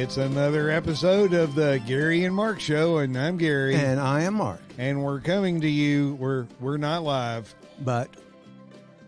It's another episode of the Gary and Mark Show, and I'm Gary. And I am Mark. And we're coming to you. We're not live, but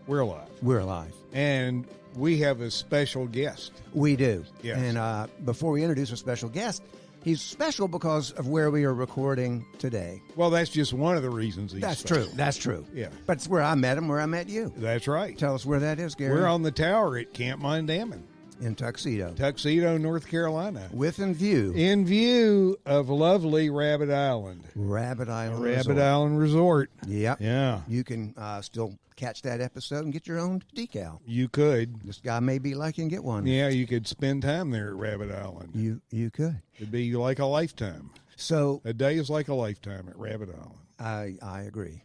we're alive. We're alive. And we have a special guest. We do. Yes. And before we introduce our special guest, he's special because of where we are recording today. Well, that's just one of the reasons he's special. True. That's true. Yeah. But it's where I met him, where I met you. That's right. Tell us where that is, Gary. We're on the tower at Camp Mondamin. In Tuxedo, North Carolina. In view of lovely Rabbit Island. Rabbit Island Resort. Yep. Yeah. You can still catch that episode and get your own decal. You could. This guy may be like you and get one. Yeah, you could spend time there at Rabbit Island. You could. It'd be like a lifetime. So a day is like a lifetime at Rabbit Island. I agree.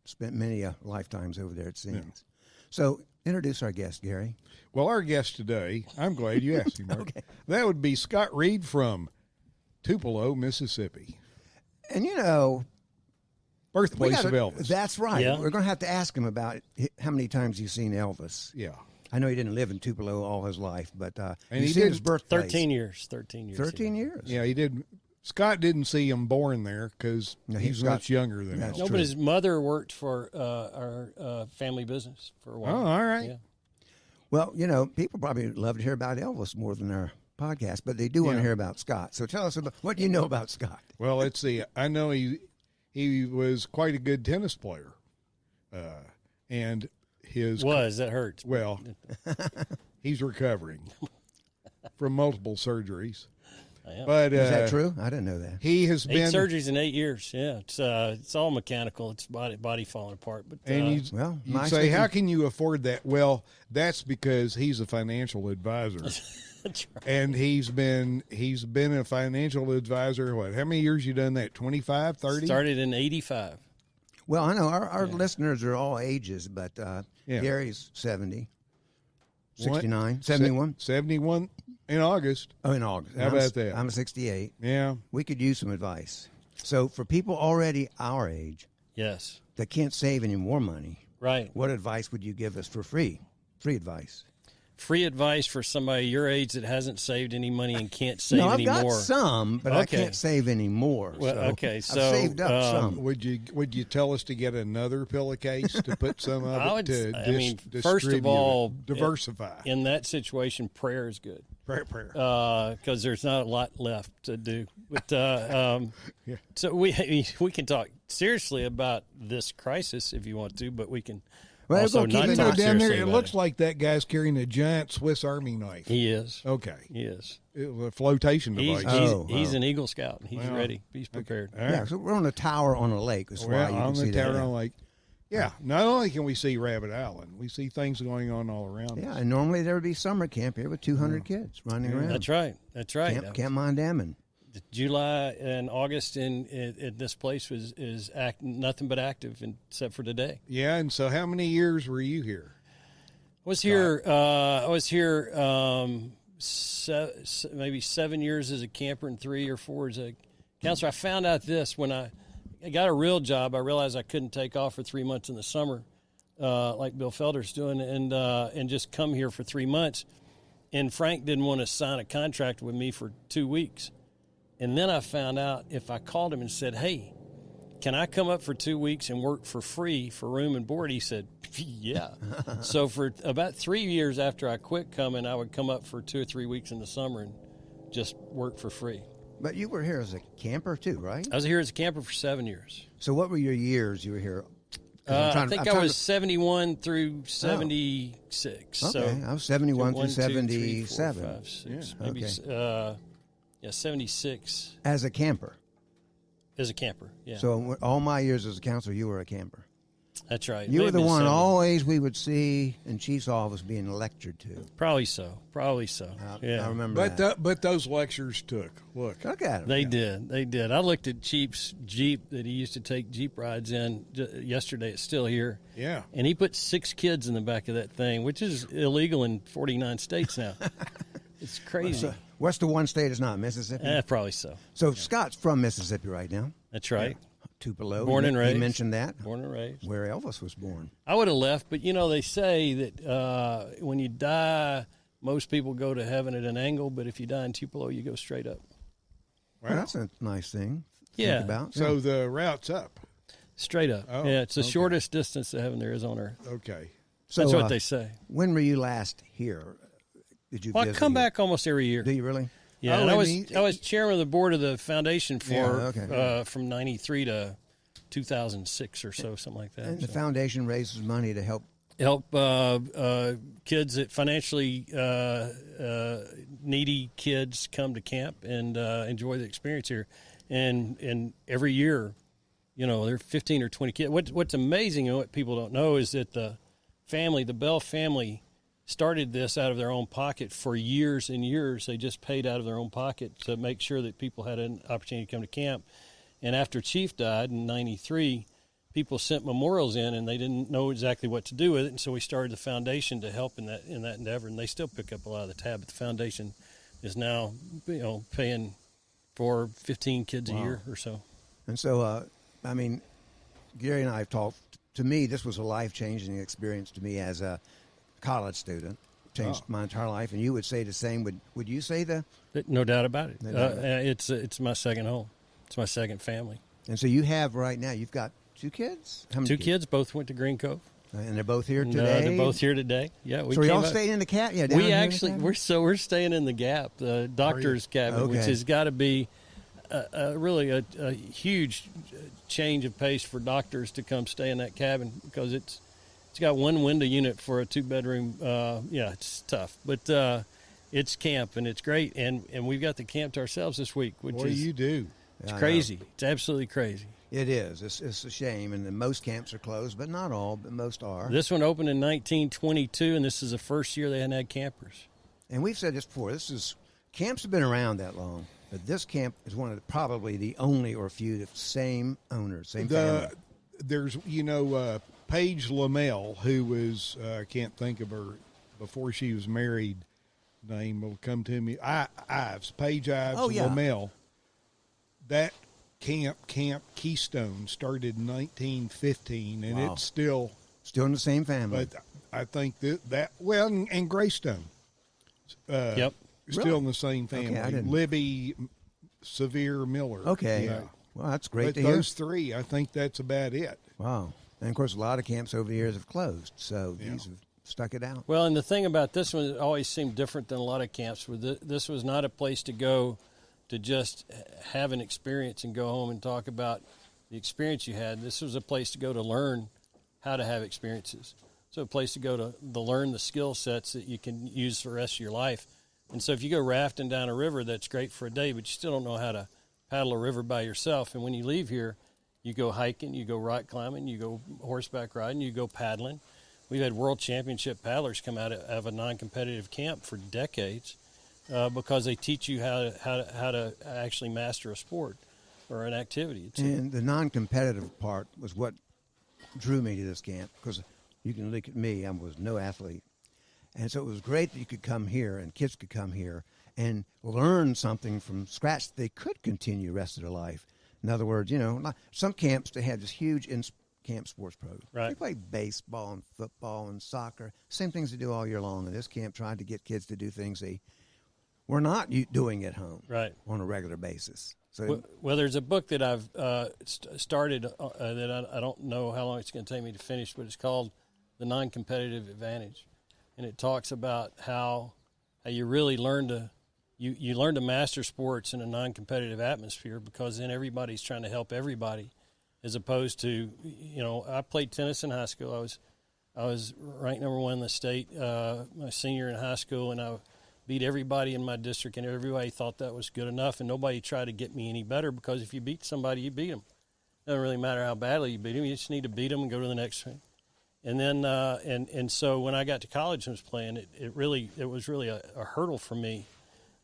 Spent many lifetimes over there, it seems. Yeah. So introduce our guest, Gary. Well, our guest today, I'm glad you asked him, Mark. Okay. That would be Scott Reed from Tupelo, Mississippi. And birthplace of Elvis. That's right. Yeah. We're going to have to ask him about how many times he's seen Elvis. Yeah. I know he didn't live in Tupelo all his life, but and he seen did his birthplace. 13 years. 13 years. Yeah, he did. Scott didn't see him born there because he's much younger than us. No, but his mother worked for our family business for a while. Oh, all right. Yeah. Well, people probably love to hear about Elvis more than our podcast, but they do want to hear about Scott. So tell us about what do you know about Scott? Well, let's see. I know he was quite a good tennis player, and that hurts. Well, he's recovering from multiple surgeries. But is that true? I didn't know that. He has been 8 surgeries in 8 years. Yeah, it's all mechanical. It's body falling apart. But you say, how can you afford that? Well, that's because he's a financial advisor. That's right. And he's been a financial advisor. What? How many years you done that? 25, 30? Started in 85. Well, I know our listeners are all ages, but Gary's 70, 69, 71. 71 in August. Oh, in August. How about that? I'm 68. Yeah. We could use some advice. So for people already our age Yes. that can't save any more money, Right. what advice would you give us for free? Free advice. Free advice for somebody your age that hasn't saved any money and can't save I've any got more. some, but I can't save any more. Well, so okay, so I've saved up some. Would you tell us to get another pillowcase to put some of first of all, diversify? In that situation, prayer is good. Prayer. Because there's not a lot left to do. But so we can talk seriously about this crisis if you want to, but we can also not talk down there. seriously It about looks like that guy's carrying a giant Swiss Army knife. He is. Okay. He is. It was a flotation device. He's an Eagle Scout. He's ready. He's prepared. Okay. All right. Yeah, so we're on a tower on a lake. That's why you can see that. On the tower on a lake. Yeah, not only can we see Rabbit Island, we see things going on all around us. Yeah, and normally there would be summer camp here with 200 kids running around. That's right. Camp Mondamin. July and August in this place is nothing but active except for today. Yeah, and so how many years were you here? I was here maybe 7 years as a camper and 3 or 4 as a counselor. I found out this when I got a real job. I realized I couldn't take off for 3 months in the summer, like Bill Felder's doing, and just come here for 3 months. And Frank didn't want to sign a contract with me for 2 weeks. And then I found out if I called him and said, "Hey, can I come up for 2 weeks and work for free for room and board?" He said, "Yeah." So for about 3 years after I quit coming, I would come up for 2 or 3 weeks in the summer and just work for free. But you were here as a camper too, right? I was here as a camper for 7 years. So what were your years you were here? I think I was 71 through 76. Okay, So I was 71 through 1, 2, 3, 4, 77. 5, 6, Yeah. maybe, Okay. 76 As a camper. as a camper. Yeah, So all my years as a counselor, you were a camper. that's right. You were the Maybe one 70. always we would see in Chief's office being lectured to. Probably so. Yeah, I remember that. But those lectures took. Look Look at him. They did. I looked at Chief's Jeep that he used to take Jeep rides in yesterday. It's still here. Yeah. And he put 6 kids in the back of that thing, which is illegal in 49 states now. It's crazy. So, what's the one state is not? Mississippi? Probably so. So Scott's from Mississippi right now. That's right. Tupelo. Born and raised. You mentioned that. Born and raised. Where Elvis was born. I would have left, but they say that when you die most people go to heaven at an angle, but if you die in Tupelo, you go straight up. Well, that's a nice thing to Yeah. think about. So the route's up. Straight up. Oh, yeah, it's the okay. shortest distance to heaven there is on earth. Okay. So, That's what they say. When were you last here? Did you Well, I visit come here? back almost every year. Do you really? Yeah, Oh, and and I was chairman of the board of the foundation for okay. from '93 to 2006 or so, something like that. And the So. foundation raises money to help. Help kids that financially needy kids come to camp and enjoy the experience here. And every year, you know, there are 15 or 20 kids. What's amazing and what people don't know is that the Bell family, started this out of their own pocket for years and years. They just paid out of their own pocket to make sure that people had an opportunity to come to camp. And after Chief died in '93, people sent memorials in, and they didn't know exactly what to do with it. And so we started the foundation to help in that endeavor. And they still pick up a lot of the tab. But the foundation is now, you know, paying for 15 kids a year or so. And so, I mean, Gary and I have talked. To me, this was a life-changing experience to me as a college student. Changed my entire life. And you would say the same. Would you say that? No doubt about it. No doubt about It's my second home. It's my second family. And so you have right now, you've got 2 kids? How many Two kids, both went to Green Cove. And they're both here And, today? they're both here today. Yeah, we So came y'all up- staying in the cabin? Yeah, down We here in the actually cabin? we're staying in the Gap, the doctor's cabin, which Okay. has got to be really a huge change of pace for doctors to come stay in that cabin, because it's got one window unit for a 2-bedroom. Yeah, it's tough, but it's camp and it's great, and we've got the camp to ourselves this week, which What do is you do? it's I know. crazy. It's absolutely crazy. It is. It's a shame. And most camps are closed, but not all, but most are. This one opened in 1922, and this is the first year they hadn't had campers. And we've said this before. Camps have been around that long, but this camp is one of probably the only or few the same owners, same family. There's, Paige Lamel, who was, I can't think of her before she was married. Name will come to me. Paige Ives Oh, yeah. Lamel. That Camp Keystone started in 1915, and Wow. it's still Still in the same family. But I think and Greystone. Yep. Still Really? in the same family. Okay, I didn't- Libby Severe Miller. Okay. Yeah. Well, that's great But to hear. those 3, I think that's about it. Wow. And, of course, a lot of camps over the years have closed, so these have stuck it out. Well, and the thing about this one, it always seemed different than a lot of camps. This was not a place to go to just have an experience and go home and talk about the experience you had. This was a place to go to learn how to have experiences. So a place to go to learn the skill sets that you can use for the rest of your life. And so if you go rafting down a river, that's great for a day, but you still don't know how to paddle a river by yourself. And when you leave here, you go hiking, you go rock climbing, you go horseback riding, you go paddling. We've had world championship paddlers come out of a non-competitive camp for decades because they teach you how to actually master a sport or an activity. And the non-competitive part was what drew me to this camp, because you can look at me, I was no athlete. And so it was great that you could come here and kids could come here and learn something from scratch that they could continue the rest of their life. In other words, some camps, they had this huge camp sports program. Right. They play baseball and football and soccer, same things they do all year long. And this camp tried to get kids to do things they were not doing at home on a regular basis. So, well, there's a book that I've started that I don't know how long it's going to take me to finish, but it's called The Non-Competitive Advantage. And it talks about how you really learn to you learn to master sports in a non-competitive atmosphere, because then everybody's trying to help everybody, as opposed to, I played tennis in high school. I was ranked number 1 in the state my senior in high school, and I beat everybody in my district, and everybody thought that was good enough, and nobody tried to get me any better, because if you beat somebody, you beat them. It doesn't really matter how badly you beat them. You just need to beat them and go to the next one. And then and so when I got to college and was playing, it was really a hurdle for me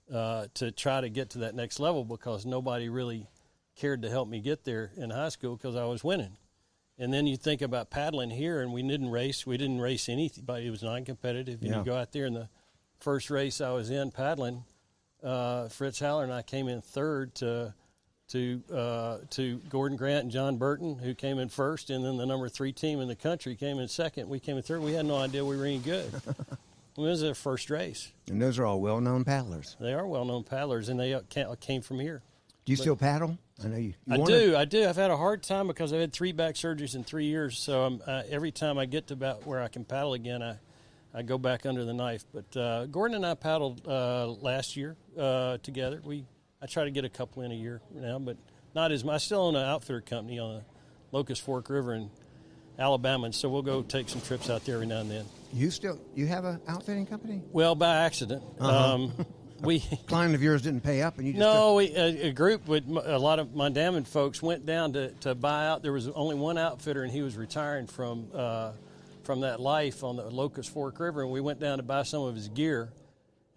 to try to get to that next level, because nobody really cared to help me get there in high school, because I was winning. And then you think about paddling here, and we didn't race anybody. It was non-competitive. And you go out there, in the first race I was in paddling, Fritz Haller and I came in third to Gordon Grant and John Burton, who came in first, and then the number 3 team in the country came in second. We came in third. We had no idea we were any good. It was their first race. And those are all well-known paddlers. They are well-known paddlers, and they came from here. Do you still paddle? I know you. I do. I've had a hard time because I've had 3 back surgeries in 3 years. So every time I get to about where I can paddle again, I go back under the knife. But Gordon and I paddled last year together. I try to get a couple in a year now, but not as much. I still own an outfitter company on the Locust Fork River in Alabama, and so we'll go take some trips out there every now and then. You have an outfitting company? Well, by accident. Client of yours didn't pay up, and you just a group with a lot of Mondamin folks went down to buy out. There was only one outfitter, and he was retiring from that life on the Locust Fork River, and we went down to buy some of his gear.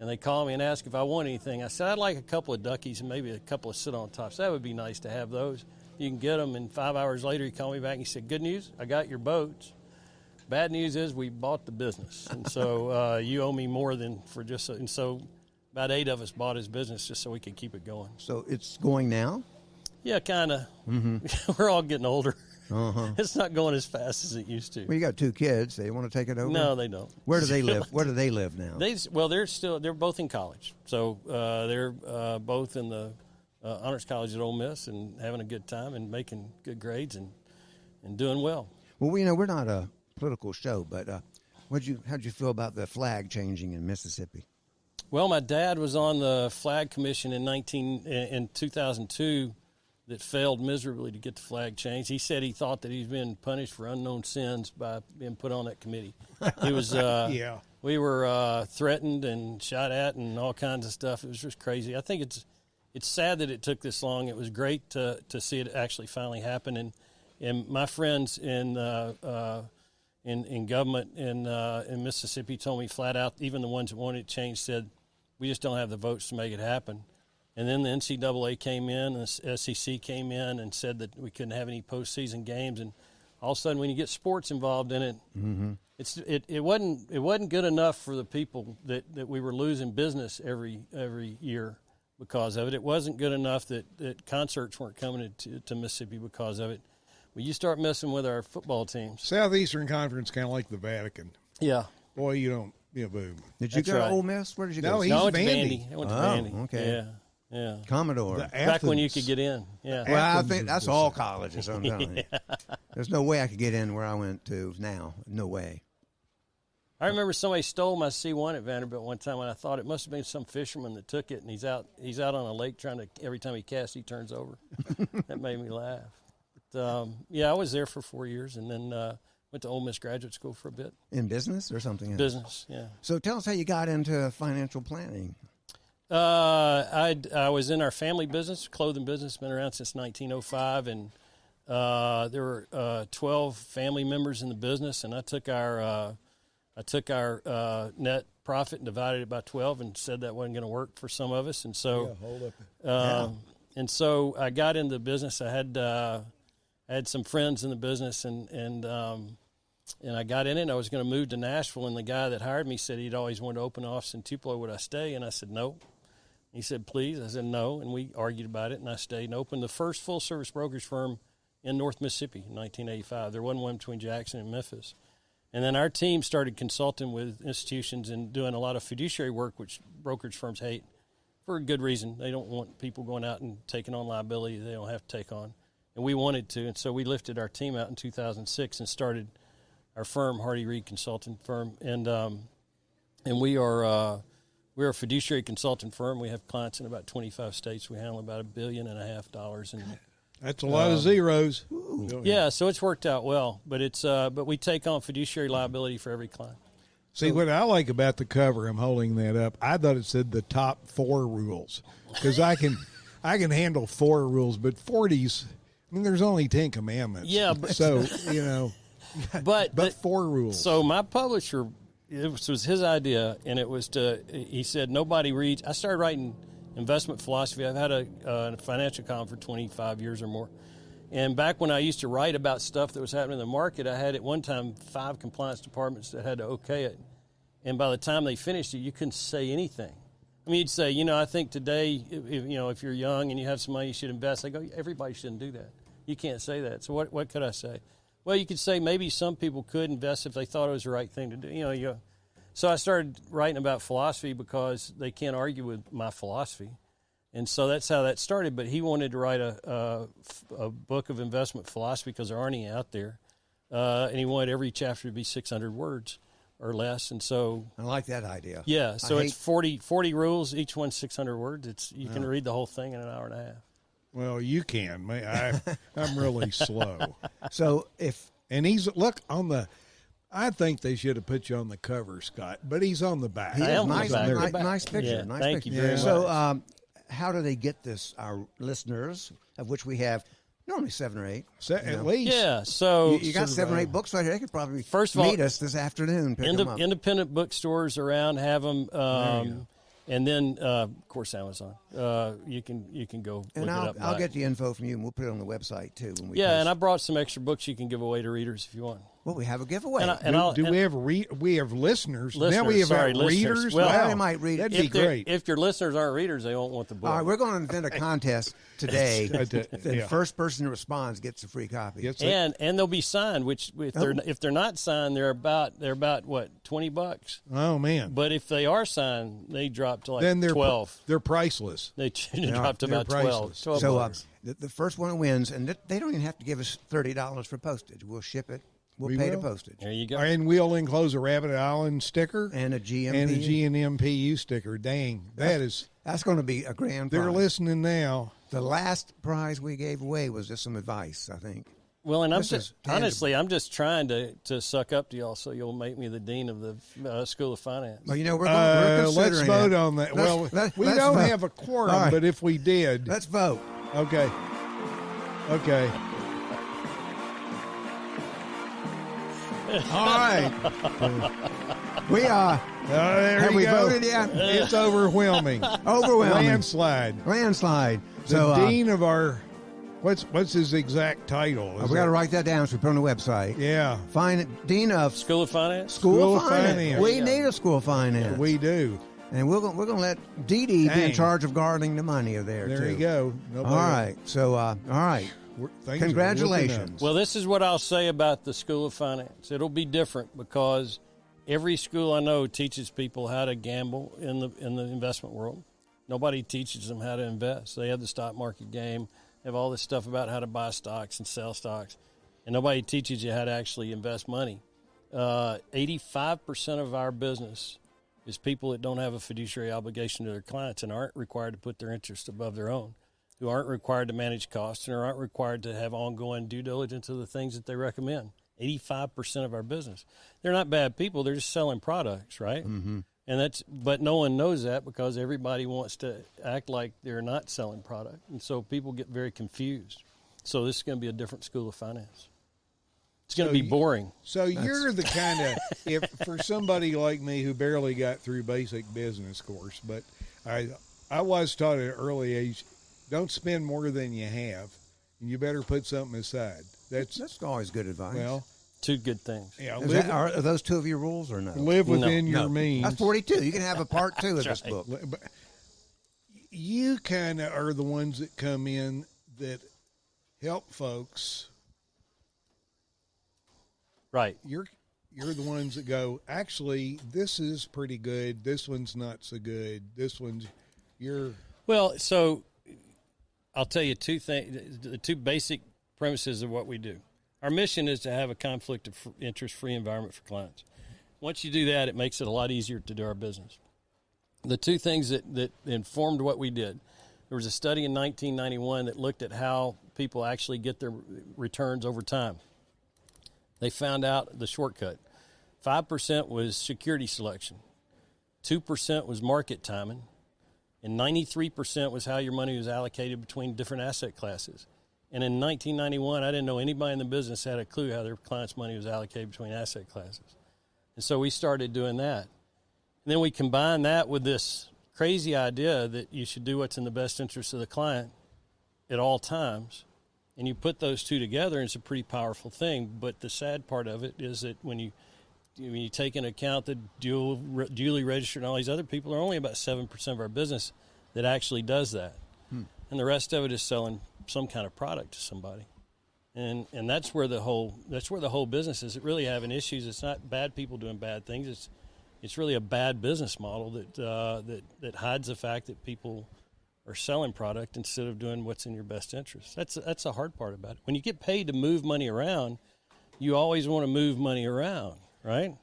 And they called me and asked if I want anything. I said, I'd like a couple of duckies and maybe a couple of sit-on tops. That would be nice to have those. You can get them. And 5 hours later, he called me back and he said, good news, I got your boats. Bad news is we bought the business. And so you owe me more than for just – and so about 8 of us bought his business just so we could keep it going. So it's going now? Yeah, kind of. Mm-hmm. We're all getting older. Uh-huh. It's not going as fast as it used to. Well, you got 2 kids. They want to take it over? No, they don't. Where do they live? Where do they live now? They're both in college. So they're both in the Honors College at Ole Miss and having a good time and making good grades and doing well. Well, we're not a political show, but how'd you feel about the flag changing in Mississippi? Well, my dad was on the flag commission in 2002 that failed miserably to get the flag changed. He said he thought that he's been punished for unknown sins by being put on that committee. He was, we were threatened and shot at and all kinds of stuff. It was just crazy. I think it's sad that it took this long. It was great to see it actually finally happen. And my friends in government in Mississippi told me flat out, even the ones that wanted it changed said, we just don't have the votes to make it happen. And then the NCAA came in, and the SEC came in and said that we couldn't have any postseason games. And all of a sudden, when you get sports involved in it, mm-hmm. it wasn't good enough for the people that we were losing business every year because of it. It wasn't good enough that concerts weren't coming to Mississippi because of it. Well, you start messing with our football teams. Southeastern Conference, kind of like the Vatican. Yeah. Boy, you don't. Yeah, boom. Did you go to Ole Miss? Where did you go? No, he's Vandy. I went to Vandy. Okay. Yeah. Commodore. Back when you could get in. Yeah. Well, I think that's all colleges. I'm telling you. There's no way I could get in where I went to now. No way. I remember somebody stole my C1 at Vanderbilt one time, and I thought it must have been some fisherman that took it, and he's out on a lake trying to, every time he casts, he turns over. That made me laugh. But, I was there for 4 years, and then went to Ole Miss Graduate School for a bit. In business or something else? Business, yeah. So tell us how you got into financial planning. I was in our family business, clothing business, been around since 1905, and there were 12 family members in the business, and I took our net profit and divided it by 12 and said that wasn't going to work for some of us, and so and so I got into the business. I had some friends in the business, and I got in it, and I was going to move to Nashville, and the guy that hired me said he'd always wanted to open an office in Tupelo. Would I stay? And I said, no. He said, please. I said, no, and we argued about it, and I stayed and opened the first full-service brokerage firm in North Mississippi in 1985. There wasn't one between Jackson and Memphis. And then our team started consulting with institutions and doing a lot of fiduciary work, which brokerage firms hate for a good reason. They don't want people going out and taking on liability they don't have to take on. And we wanted to, and so we lifted our team out in 2006 and started our firm, Hardy Reid Consulting Firm, and we're a fiduciary consulting firm. We have clients in about 25 states. We handle about $1.5 billion, and that's a lot of zeros. Yeah, so it's worked out well, but we take on fiduciary liability for every client. See, what I like about the cover, I'm holding that up. I thought it said the top 4 rules because I can handle 4 rules, but 40s. I mean, there's only 10 commandments. Yeah, but so but 4 rules. So my publisher, it was his idea, and it was he said nobody reads. I started writing investment philosophy. I've had a financial column for 25 years or more. And back when I used to write about stuff that was happening in the market, I had at one time 5 compliance departments that had to okay it. And by the time they finished it, you couldn't say anything. I mean, you'd say, I think today, if you're young and you have some money, you should invest. I go, everybody shouldn't do that. You can't say that. So what could I say? Well, you could say maybe some people could invest if they thought it was the right thing to do. So I started writing about philosophy because they can't argue with my philosophy. And so that's how that started. But he wanted to write a book of investment philosophy because there aren't any out there. And he wanted every chapter to be 600 words or less. And so I like that idea. Yeah, so it's 40 rules, each one's 600 words. You can read the whole thing in an hour and a half. Well, you can. I'm really slow. So and he's look on the. I think they should have put you on the cover, Scott, but he's on the back. he I is am nice, on the back. nice picture. Yeah, nice thank picture. you very much. So, how do they get this? Our listeners, of which we have normally 7 or 8. At least. Yeah, so You got 7 or 8 books right here. They could probably First of all, meet us this afternoon. Pick them up. independent bookstores around have them, and then of course Amazon. You can go And look it up. I'll get the info from you, and we'll put it on the website too. When we Yeah, post. and I brought some extra books you can give away to readers if you want. Well, we have a giveaway. Do we have we have listeners? Now we have sorry, readers. listeners. Well, wow. they might read it. That'd be great. If your listeners aren't readers, they won't want the book. All right, we're going to invent a contest today. The Yeah. first person who responds gets a free copy. Yes, and they'll be signed. Which if they're not signed, they're about what $20. oh man. But if they are signed, they drop to like Then they're 12. They're priceless. They drop to they're about 12. priceless. 12 So bucks. the first one wins, and they don't even have to give us $30 for postage. We'll ship it. We'll We pay will. the postage. There you go. And we'll enclose a Rabbit Island sticker And a GMP. and a GNMPU sticker. Dang, that's going to be a grand prize. they're listening now. The last prize we gave away was just some advice, I think. Well, and This is honestly, I'm just trying to suck up to y'all so you'll make me the dean of the School of Finance. Well, we're considering Let's vote that. on that. Let's We don't vote. have a quorum, All right. but if we did, Let's vote. okay. All right. We are. There Have you we go. voted yet? It's overwhelming. Overwhelming. Landslide. Landslide. The So dean of our what's his exact title? we got to write that down so we put it on the website. Yeah, Dean of School of Finance? School of Finance. Finance. We need a School of Finance. we do. And we're going to let Dee Dee be in Dang. charge of guarding the money there, There too. you go. All right. So, all right. Things Congratulations. Well, this is what I'll say about the School of Finance. It'll be different because every school I know teaches people how to gamble in the investment world. Nobody teaches them how to invest. They have the stock market game, have all this stuff about how to buy stocks and sell stocks, and nobody teaches you how to actually invest money. 85% of our business is people that don't have a fiduciary obligation to their clients and aren't required to put their interest above their own, who aren't required to manage costs and aren't required to have ongoing due diligence of the things that they recommend. 85% of our business. They're not bad people. They're just selling products, right? Mm-hmm. But no one knows that because everybody wants to act like they're not selling product. And so people get very confused. So this is going to be a different School of Finance. It's going to be boring. So you're the kind of, if for somebody like me who barely got through basic business course, but I was taught at an early age, don't spend more than you have, and you better put something aside. That's always good advice. Well, Two good things. yeah, Are those two of your rules or no? live within No. your means. That's 42. You can have a part 2 of this book. But you kind of are the ones that come in that help folks. Right. You're the ones that go, actually, this is pretty good. This one's not so good. This one's Well, so I'll tell you two things, the two basic premises of what we do. Our mission is to have a conflict of interest-free environment for clients. Once you do that, it makes it a lot easier to do our business. The two things that informed what we did, there was a study in 1991 that looked at how people actually get their returns over time. They found out the shortcut. 5% was security selection. 2% was market timing. And 93% was how your money was allocated between different asset classes. And in 1991, I didn't know anybody in the business had a clue how their clients' money was allocated between asset classes. And so we started doing that. And then we combined that with this crazy idea that you should do what's in the best interest of the client at all times. And you put those two together, and it's a pretty powerful thing. But the sad part of it is that when you take into account the duly registered and all these other people, there are only about 7% of our business that actually does that. And the rest of it is selling some kind of product to somebody. And that's where the whole business is. It really having issues. It's not bad people doing bad things. it's really a bad business model that hides the fact that people are selling product instead of doing what's in your best interest. That's the hard part about it. When you get paid to move money around, you always want to move money around, right?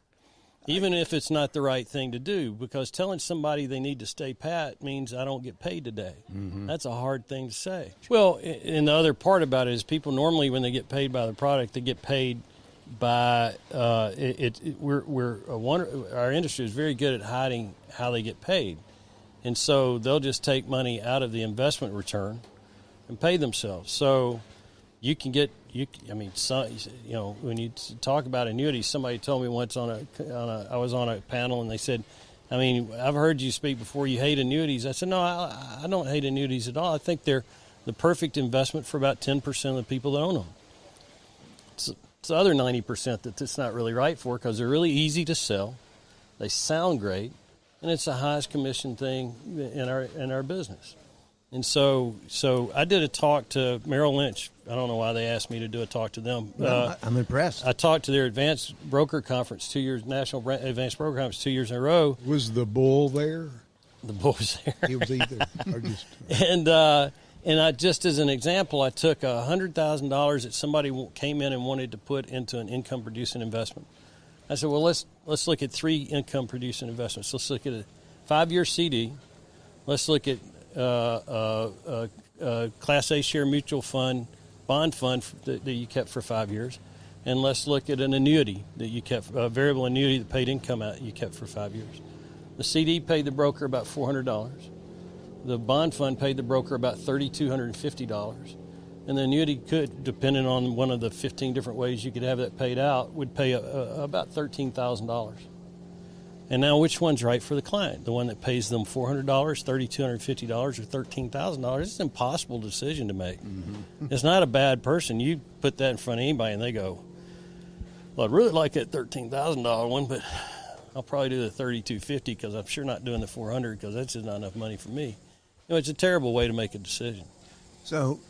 Even if it's not the right thing to do, because telling somebody they need to stay pat means I don't get paid today. Mm-hmm. That's a hard thing to say. Well, and the other part about it is people normally, when they get paid by the product, they get paid by our industry is very good at hiding how they get paid, and so they'll just take money out of the investment return and pay themselves. So you can get when you talk about annuities, somebody told me once I was on a panel and they said, I've heard you speak before, you hate annuities. I said, no, I don't hate annuities at all. I think they're the perfect investment for about 10% of the people that own them. It's the other 90% that it's not really right for, because they're really easy to sell, they sound great, and it's the highest commission thing in our business. And so I did a talk to Merrill Lynch. I don't know why they asked me to do a talk to them. I'm impressed. I talked to their advanced broker conference National Advanced Broker Conference 2 years in a row. Was the bull there? The bull was there. He was either. And I, just as an example, I took $100,000 that somebody came in and wanted to put into an income-producing investment. I said, well, let's look at 3 income-producing investments. Let's look at a 5-year CD. Let's look at Class A share mutual fund, bond fund that you kept for 5 years. And let's look at an annuity that you kept, a variable annuity that paid income out you kept for 5 years. The CD paid the broker about $400. The bond fund paid the broker about $3,250. And the annuity could, depending on one of the 15 different ways you could have that paid out, would pay about $13,000. And now which one's right for the client? The one that pays them $400, $3,250, or $13,000? It's an impossible decision to make. Mm-hmm. It's not a bad person. You put that in front of anybody and they go, well, I'd really like that $13,000 one, but I'll probably do the $3,250 because I'm sure not doing the $400 because that's just not enough money for me. It's a terrible way to make a decision. So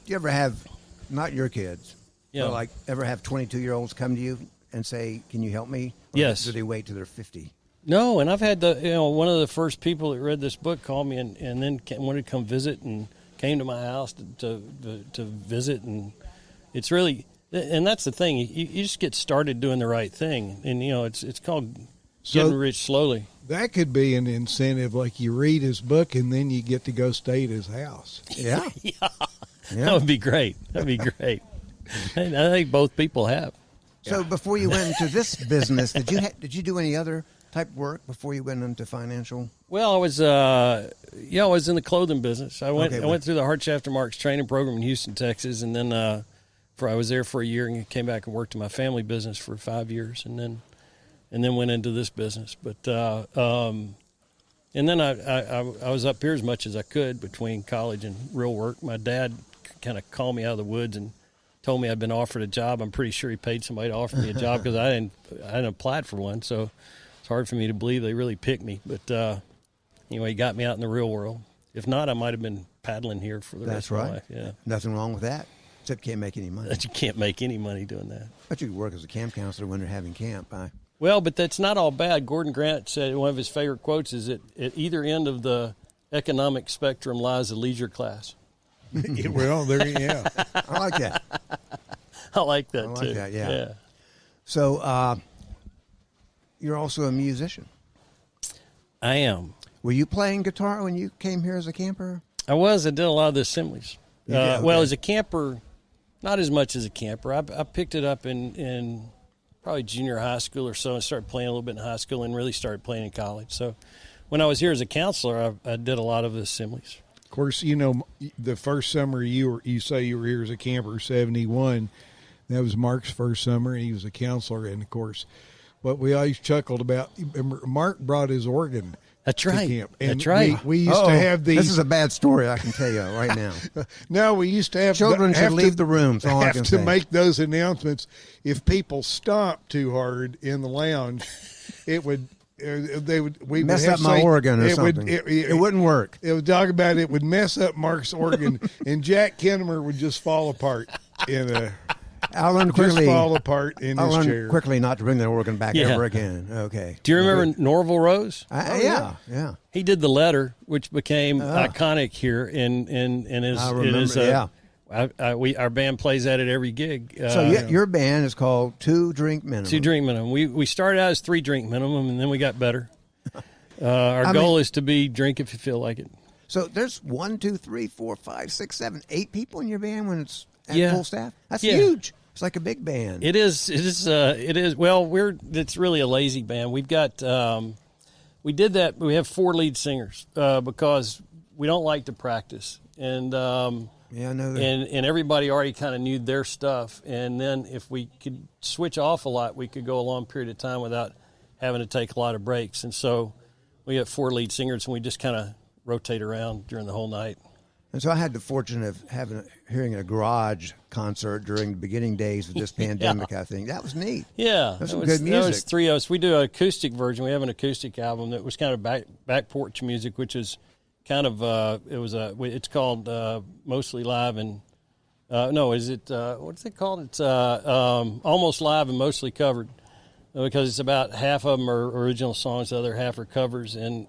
do you ever have, not your kids, but like ever have 22-year-olds come to you and say, can you help me? Or yes. Do they wait till they're 50? No, and I've had one of the first people that read this book called me and then wanted to come visit and came to my house to visit, and it's really, and that's the thing, you just get started doing the right thing, and it's called getting rich slowly. That could be an incentive, like you read his book and then you get to go stay at his house. Yeah. Yeah. That would be great. That'd be great. I think both people have. So before you went into this business, did you do any other type of work before you went into financial? Well, I was in the clothing business. I went through the Hartschaft Marks training program in Houston, Texas, and then I was there for a year and came back and worked in my family business for 5 years, and then went into this business. But and then I was up here as much as I could between college and real work. My dad kind of called me out of the woods and told me I'd been offered a job. I'm pretty sure he paid somebody to offer me a job because I hadn't applied for one. So it's hard for me to believe they really picked me. But anyway, he got me out in the real world. If not, I might have been paddling here for the rest of my life. Yeah, nothing wrong with that. Except you can't make any money. But you can't make any money doing that. But you could work as a camp counselor when they're having camp. Well, but that's not all bad. Gordon Grant said one of his favorite quotes is that at either end of the economic spectrum lies the leisure class. Well, yeah. I like that. I like that, I like too. That, yeah. So you're also a musician. I am. Were you playing guitar when you came here as a camper? I was. I did a lot of the assemblies. Okay. Well, as a camper, not as much as a camper. I picked it up in probably junior high school or so and started playing a little bit in high school and really started playing in college. So when I was here as a counselor, I did a lot of the assemblies. Of course, the first summer you say you were here as a camper, 71, that was Mark's first summer, and he was a counselor. And, of course, what we always chuckled about, Mark brought his organ. That's right. To camp. And that's right. We used to have these. This is a bad story, I can tell you right now. No, we used to have children should leave the room. That's all I can say. Make those announcements. If people stomped too hard in the lounge, it would. We mess would have up my organ or something. It wouldn't work. It would talk about it would mess up Mark's organ, and Jack Kinnemer would just fall apart in a. I learned Just quickly. fall apart in I his learned chair. quickly not to bring the organ back Yeah. ever again. Okay. Do you remember Norval Rose? Yeah. He did the letter, which became iconic here, and is I remember, it is our band plays at it every gig. So your band is called 2 Drink Minimum. 2 Drink Minimum. We started out as 3 Drink Minimum, and then we got better. Our goal is to be drink if you feel like it. So there's 1, 2, 3, 4, 5, 6, 7, 8 people in your band when it's at full staff. That's huge. It's like a big band. It is. It is. Well, it's really a lazy band. We've got. We did that. We have 4 lead singers because we don't like to practice, and yeah, I know that. and everybody already kind of knew their stuff. And then if we could switch off a lot, we could go a long period of time without having to take a lot of breaks. And so we have 4 lead singers, and we just kind of rotate around during the whole night. And so I had the fortune of hearing a garage concert during the beginning days of this pandemic, I think. That was neat. Yeah. That's some good music. That was 3 of us. We do an acoustic version. We have an acoustic album that was kind of back porch music, which is kind of, it's called Mostly Live and, what's it called? It's Almost Live and Mostly Covered, because it's about half of them are original songs, the other half are covers. And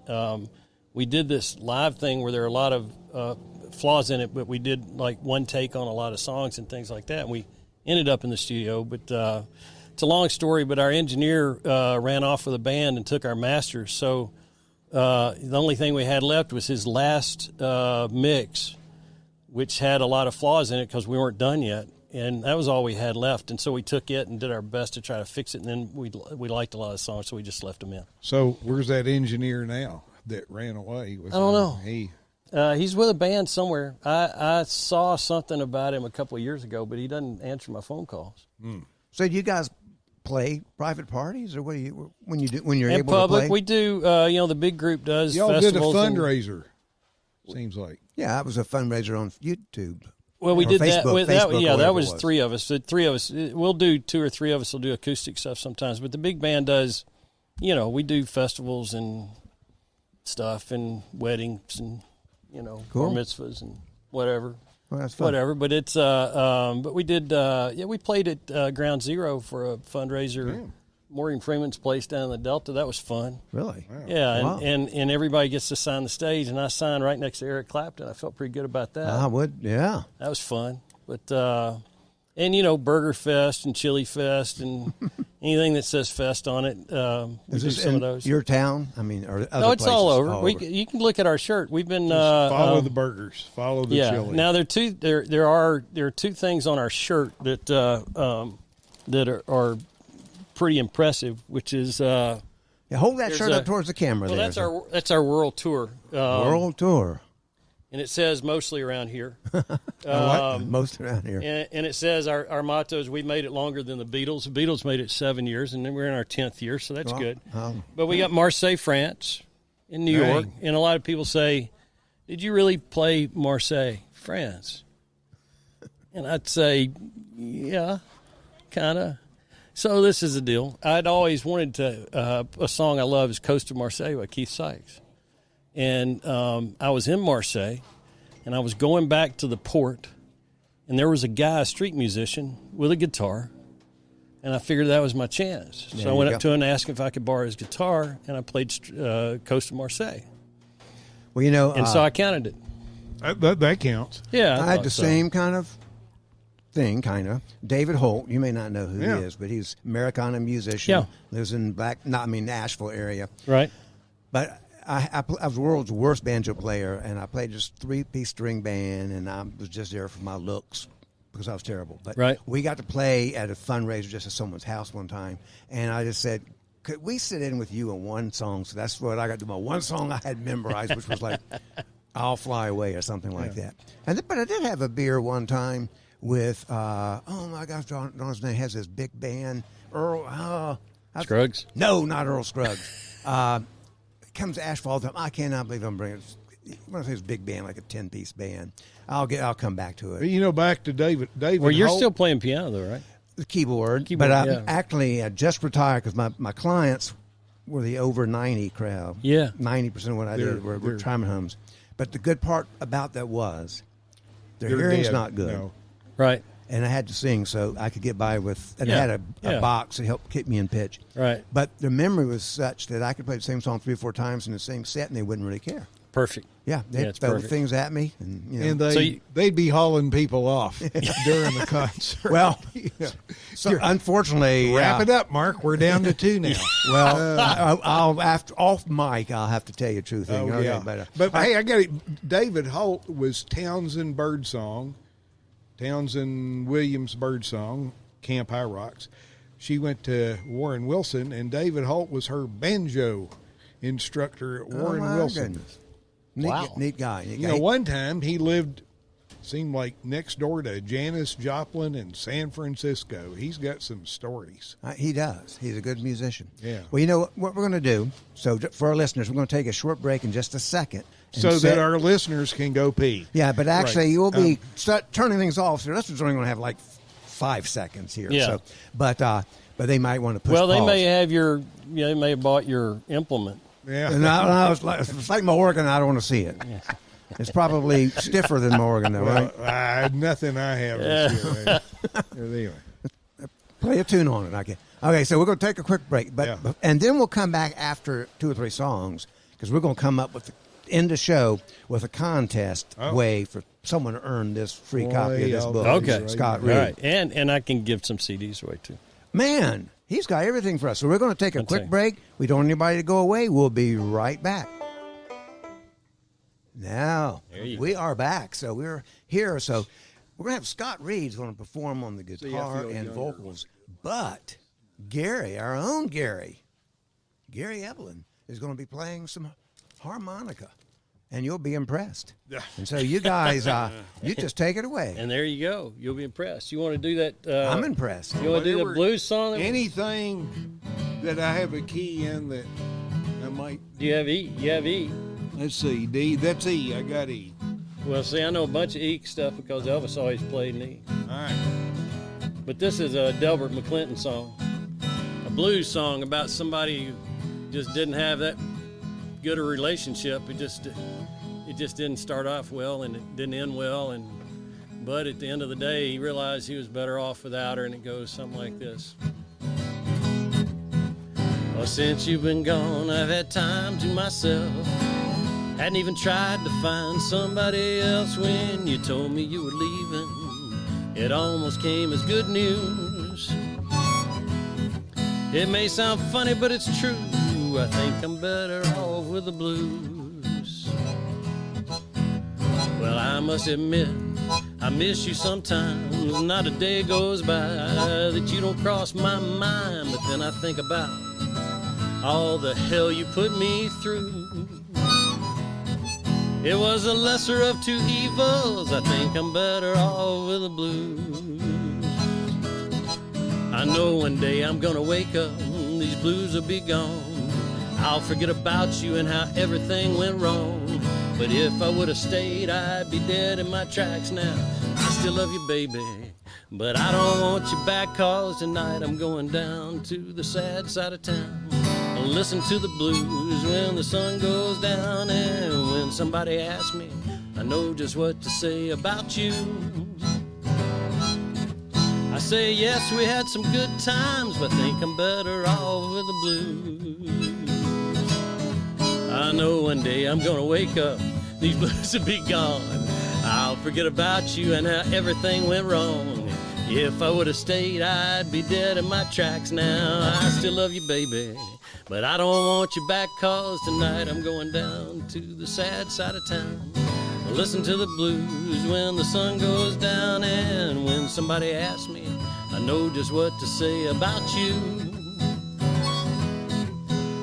we did this live thing where there are a lot of flaws in it, but we did like one take on a lot of songs and things like that. And we ended up in the studio, but it's a long story. But our engineer ran off with a band and took our masters. So the only thing we had left was his last mix, which had a lot of flaws in it because we weren't done yet. And that was all we had left. And so we took it and did our best to try to fix it. And then we liked a lot of songs, so we just left them in. So where's that engineer now that ran away? I don't know. He's with a band somewhere. I saw something about him a couple of years ago, but he doesn't answer my phone calls. So do you guys play private parties, or what do you when you're In able public, to play? we do. The big group does. Y'all did a festivals fundraiser. Seems like. Yeah, it was a fundraiser on YouTube. Well, we did that. Facebook, That was 3 of us. The 3 of us. We'll do 2 or 3 of us will do acoustic stuff sometimes, but the big band does. We do festivals and stuff and weddings and bar mitzvahs and whatever. Well, that's fun. Whatever, but it's but we did we played at Ground Zero for a fundraiser. Damn. Morgan Freeman's place down in the Delta. That was fun. Really? Wow. Yeah, Wow. and everybody gets to sign the stage, and I signed right next to Eric Clapton. I felt pretty good about that. I would, yeah. That was fun. But Burger Fest and Chili Fest and anything that says Fest on it. We Is do this some in of those. your town? I mean, or other No, it's all places? over. You can look at our shirt. We've been Follow the burgers. Follow the chili. Now there are 2 things on our shirt that are pretty impressive, which is Yeah, hold that shirt up towards the camera. well, there. that's our world tour. World tour. And it says mostly around here. Most around here. And it says our motto is we made it longer than the Beatles. The Beatles made it 7 years, and then we're in our 10th year, so that's good. But we got Marseille, France, in New York, and a lot of people say, "Did you really play Marseille, France?" And I'd say, "Yeah, kind of." So this is the deal. I'd always wanted to. A song I love is "Coast of Marseille" by Keith Sykes. And I was in Marseille, and I was going back to the port, and there was a guy, a street musician, with a guitar, and I figured that was my chance. So I went up to him and asked him if I could borrow his guitar, and I played Coast of Marseille. Well, And so I counted it. That counts. Yeah, I had the same kind of thing, David Holt, you may not know who he is, but he's Americana musician. Yeah. Lives in Nashville area. Right. But I was the world's worst banjo player, and I played just 3-piece string band, and I was just there for my looks because I was terrible. But we got to play at a fundraiser just at someone's house one time, and I just said, could we sit in with you on one song? So that's what I got to do. My one song I had memorized, which was like I'll Fly Away or something like that. But I did have a beer one time with, oh my gosh, Don's name has this big band, Earl. Scruggs? No, not Earl Scruggs. Comes to Asheville all the time. I cannot believe I'm bringing when I say it's a big band, like a 10-piece band. I'll come back to it. Back to David. Well, you're Holt. still playing piano, though, right? The keyboard. But I just retired because my clients were the over 90 crowd. Yeah. 90% of what I did were retirement homes. But the good part about that was their hearing's not good. No. Right. and I had to sing so I could get by with, and I had a box to help keep me in pitch. Right. But the memory was such that I could play the same song 3 or 4 times in the same set, and they wouldn't really care. Perfect. Yeah, they'd throw perfect. things at me, and And they'd be hauling people off during the concert. Well, so unfortunately, wrap it up, Mark. We're down to 2 now. Well, I'll after off mic, I'll have to tell you a true thing. Oh, yeah. But hey, I got it. David Holt was Townsend Birdsong, Townsend Williams Birdsong, Camp High Rocks. She went to Warren Wilson, and David Holt was her banjo instructor at Warren Wilson. Goodness. Neat guy. You know, one time he lived, seemed like next door to Janis Joplin in San Francisco. He's got some stories. He does. He's a good musician. Yeah. Well, you know what we're going to do? So for our listeners, we're going to take a short break in just a second. So that our listeners can go pee. Yeah, but actually you'll be turning things off. So our listeners are only going to have like 5 seconds here. Yeah. So, but they might want to push Well, they pause. may have they may have bought your implement. Yeah. And I was like, it's like my organ. I don't want to see it. It's probably stiffer than my organ, though, right? Nothing I have is here. Anyway. Play a tune on it. Okay, so we're going to take a quick break, and then we'll come back after 2 or 3 songs because we're going to come up with end the show with a contest way for someone to earn this free copy of this book. Okay, Scott Reed. All right, and I can give some CDs away too. Man, he's got everything for us. So we're going to take a quick break. We don't want anybody to go away. We'll be right back. Now, we are back. So we're here. So we're going to have Scott Reed's going to perform on the guitar and vocals. But Gary, our own Gary Evelyn, is going to be playing some harmonica. And you'll be impressed. And so you guys, you just take it away. And there you go. You'll be impressed. You want to do that? I'm impressed. You want to do the blues song? Anything that I have a key in that I might. Do you have E? You have E. Let's see. D. That's E. I got E. Well, see, I know a bunch of E stuff because Elvis always played in E. All right. But this is a Delbert McClinton song, a blues song about somebody who just didn't have that good a relationship. It just didn't start off well, and it didn't end well. But at the end of the day, he realized he was better off without her, and it goes something like this. Well, since you've been gone, I've had time to myself. Hadn't even tried to find somebody else. When you told me you were leaving, it almost came as good news. It may sound funny, but it's true. I think I'm better off with the blues. Well, I must admit, I miss you sometimes. Not a day goes by that you don't cross my mind. But then I think about all the hell you put me through. It was a lesser of 2 evils. I think I'm better off with the blues. I know one day I'm gonna wake up, these blues will be gone. I'll forget about you and how everything went wrong. But if I would have stayed, I'd be dead in my tracks now. I still love you, baby, but I don't want you back, 'cause tonight I'm going down to the sad side of town. I'll listen to the blues when the sun goes down. And when somebody asks me, I know just what to say about you. I say, yes, we had some good times, but think I'm better off with the blues. I know one day I'm gonna wake up, these blues will be gone. I'll forget about you and how everything went wrong. If I would have stayed, I'd be dead in my tracks now. I still love you, baby, but I don't want you back, 'cause tonight I'm going down to the sad side of town. Listen to the blues when the sun goes down. And when somebody asks me, I know just what to say about you.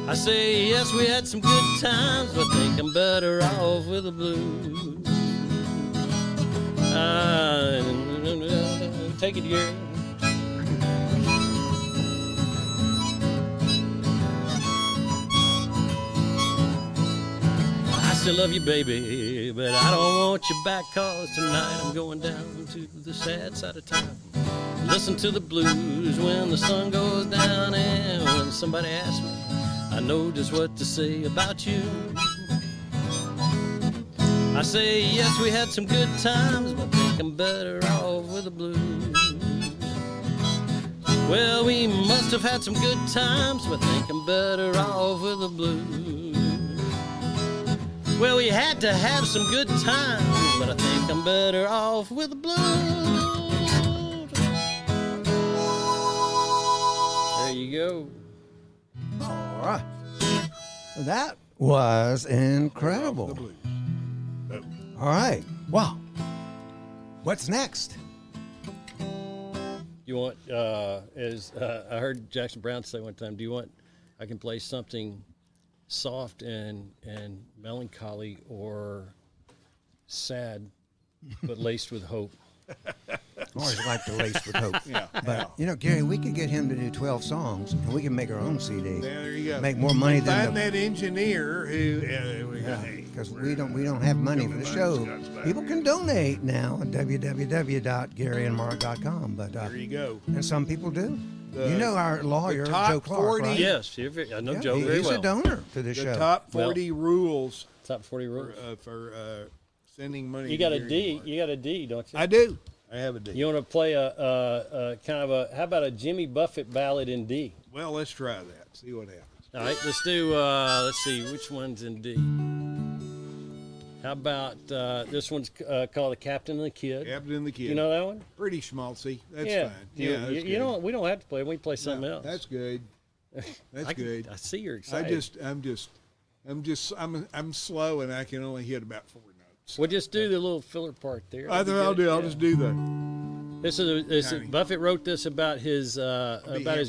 I say, yes, we had some good times, but think I'm better off with the blues. Take it, Gary. I still love you, baby, but I don't want you back, 'cause tonight I'm going down to the sad side of town. Listen to the blues when the sun goes down. And when somebody asks me, I know just what to say about you. I say, yes, we had some good times, but think I'm better off with the blues. Well, we must have had some good times, but I think I'm better off with the blues. Well, we had to have some good times, but I think I'm better off with the blues. There you go. All right. That was incredible. All right. Wow. What's next? You want, as I heard Jackson Brown say one time, do you want, I can play something soft and melancholy or sad, but laced with hope? I always like to lace with hope. Yeah. But, you know, Gary, we could get him to do 12 songs, and we can make our own CD. Yeah, there you go. Make more money than Find that engineer who. because we don't have money for the show. People can donate now at www.garyandmark.com. But There you go. and some people do. You know our lawyer, top Joe Clark, 40 right? Yes, I know Joe very He's well. a donor to this The show. top 40 rules Top 40 rules. for sending money. You to got a Gary D. Mark. You got a D, don't you? I do. I have a D. You want to play a kind of a, how about a Jimmy Buffett ballad in D? Well, let's try that. See what happens. All right, let's do, let's see, which one's in D? How about this one's called The Captain and the Kid? Captain and the Kid. You know that one? Pretty schmaltzy. That's yeah. fine. You, Yeah, that's you good. don't. We don't have to play. We can play something No, else. That's good. That's good. I see you're excited. I'm slow and I can only hit about 4 notes. We'll just do the little filler part there. I'll just do that. This is Tiny. Buffett wrote this about his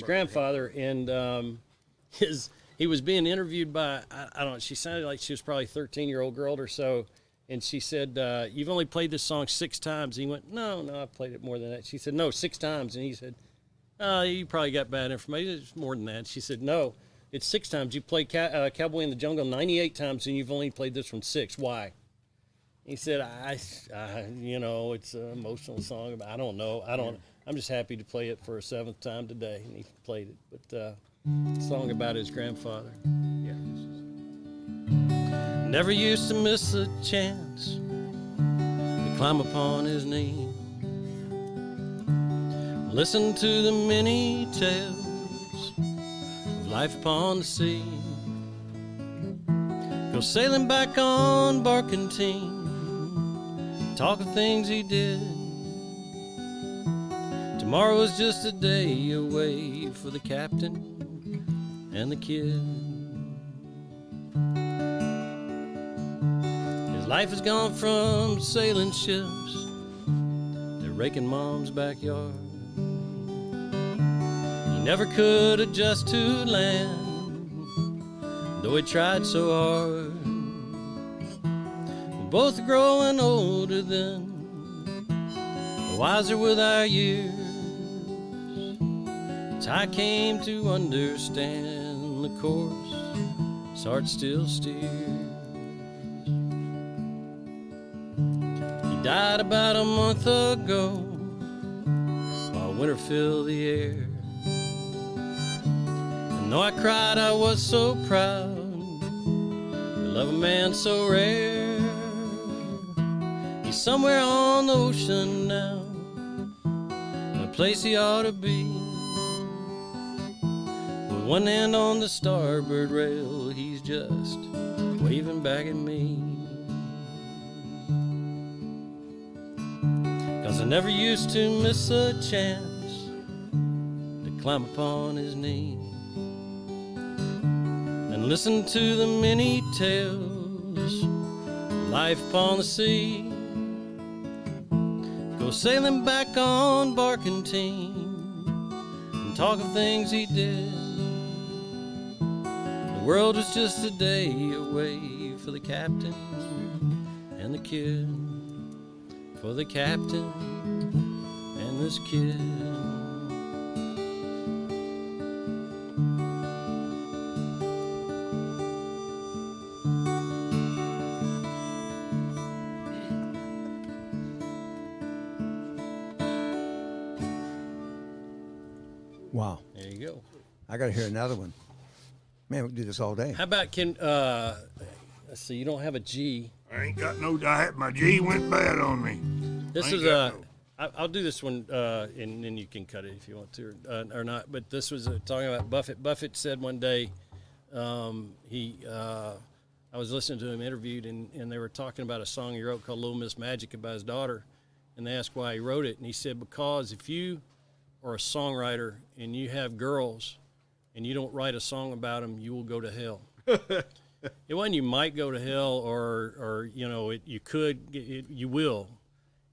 grandfather, and he was being interviewed by I don't know. She sounded like she was probably a 13-year-old girl or so, and she said, "You've only played this song 6 times." He went, "No, I played it more than that." She said, "No, 6 times," and he said, "You probably got bad information. It's more than that." She said, "No, it's 6 times. You played Cowboy in the Jungle 98 times, and you've only played this one 6. Why?" He said, it's an emotional song. I don't know. I'm just happy to play it for a 7th time today. And he played it. But song about his grandfather. Yeah. Never used to miss a chance to climb upon his knee. Listen to the many tales of life upon the sea. Go sailing back on barkentine. Talk of things he did. Tomorrow is just a day away for the captain and the kid. His life has gone from sailing ships to raking mom's backyard. He never could adjust to land, though he tried so hard. Both are growing older then, wiser with our years. As I came to understand the course his heart still steers. He died about a month ago while winter filled the air. And though I cried, I was so proud to love a man so rare. Somewhere on the ocean now, a place he ought to be. With one hand on the starboard rail, he's just waving back at me. 'Cause I never used to miss a chance to climb upon his knee and listen to the many tales of life upon the sea. Go sailing back on barkentine and talk of things he did. The world was just a day away for the captain and the kid. For the captain and this kid. Wow. There you go. I got to hear another one. Man, we can do this all day. How about let's see, you don't have a G. I ain't got no diet. My G went bad on me. This is I'll do this one, and then you can cut it if you want to or not. But this was talking about Buffett. Buffett said one day, I was listening to him interviewed, and they were talking about a song he wrote called Little Miss Magic about his daughter, and they asked why he wrote it, and he said, because if you are a songwriter and you have girls and you don't write a song about them, you will go to hell. It wasn't you might go to hell or you know, you will.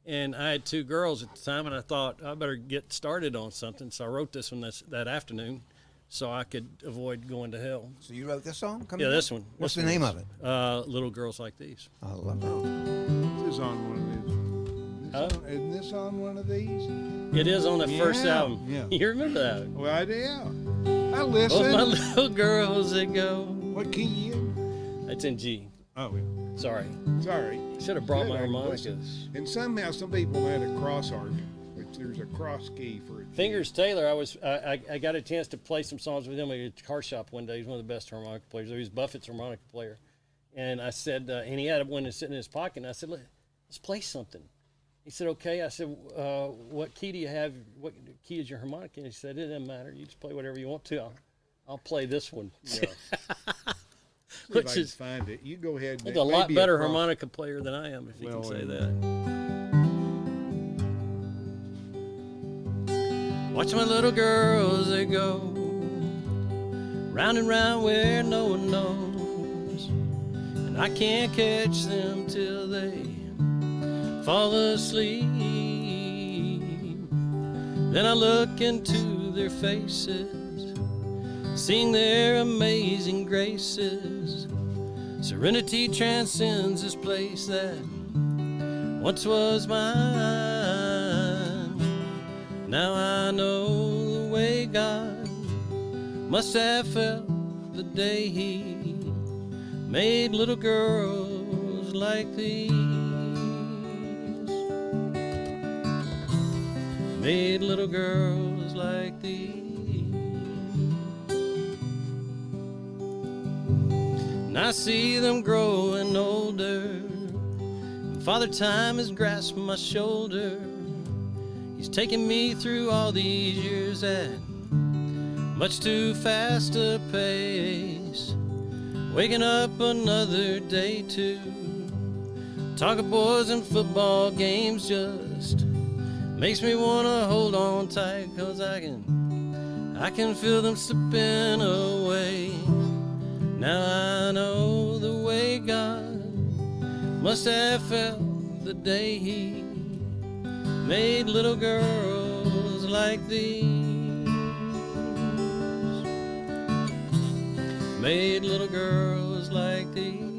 And I had 2 girls at the time, and I thought I better get started on something. So I wrote this one that afternoon so I could avoid going to hell. So you wrote this song? Yeah, this one. What's the name of it? Little Girls Like These. I love that. This is on one of these. Isn't this on one of these? It is on the first album. Yeah. You remember that? Well, I do. I listen. Both my little girls that go. What key you in? It's in G. Oh, yeah. Sorry. Sorry. Should have brought Good, my I can harmonicas. listen. And somehow some people had a cross harp, which there's a cross key for it. Fingers Taylor, I got a chance to play some songs with him at a car shop one day. He's one of the best harmonica players. He was Buffett's harmonica player. And I said, and he had one sitting in his pocket, and I said, let's play something. He said, okay. I said, what key do you have? What key is your harmonica? And he said, it doesn't matter. You just play whatever you want to. I'll play this one. Yeah. Which is find it. You go ahead. He's a lot better harmonica player than I am, if you can say that. Watch my little girls, they go round and round where no one knows, and I can't catch them till they fall asleep. Then I look into their faces, seeing their amazing graces. Serenity transcends this place that once was mine. Now I know the way God must have felt the day He made little girls like these. Made little girls like these. And I see them growing older, and Father Time has grasped my shoulder. He's taken me through all these years at much too fast a pace, waking up another day to talk of boys and football games just makes me want to hold on tight, 'cause I can feel them slipping away. Now I know the way God must have felt the day He made little girls like these. Made little girls like these.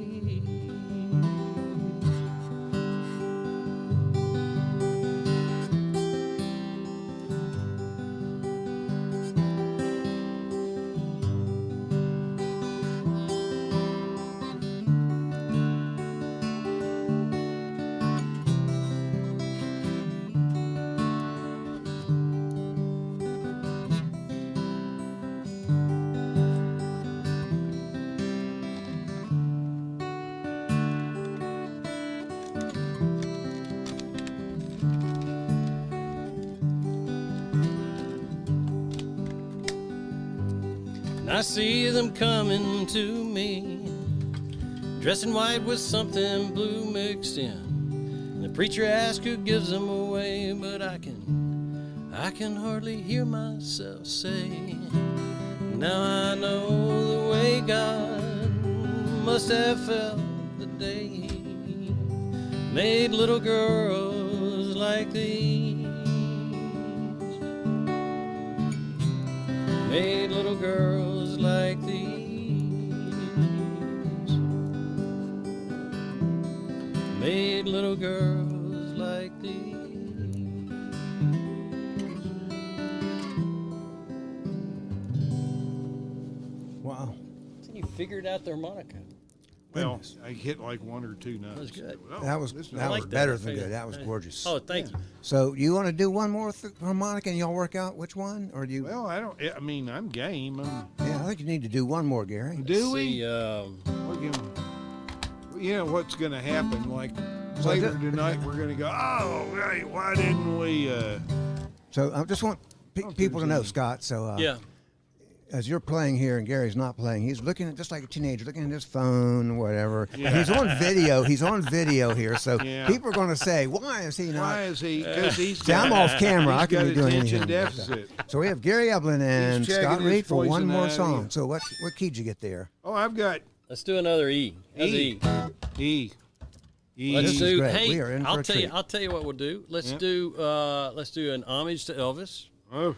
I see them coming to me, dressed in white with something blue mixed in. And the preacher asks who gives them away, but I can hardly hear myself say, now I know the way God must have felt the day He made little girls like these. Made little girls like these. Made little girls like these. Wow. So you figured out the harmonica. Well, I hit like 1 or 2 notes. That was good. That was like that. better than good. That was gorgeous. Oh, thank you. So you want to do one more harmonica and y'all work out which one, or do you? Well, I mean, I'm game. Yeah, I think you need to do one more, Gary. Do we? See, You know what's going to happen? Like later tonight we're going to go, oh, hey, why didn't we? So I just want people to know, Scott. So Yeah. as you're playing here and Gary's not playing, he's looking at, just like a teenager, looking at his phone or whatever. Yeah. And he's on video. He's on video here. So people are going to say, why is he not? Why is he? Because he's I'm off camera. I can be doing attention anything. deficit. So we have Gary Eblin and Scott Reed for one more ivy. song. So what key did you get there? Oh, I've got Let's do another E. E. Let's This is do. great. Hey, We are in for a treat. I'll tell you what we'll do. Let's do an homage to Elvis. Oh,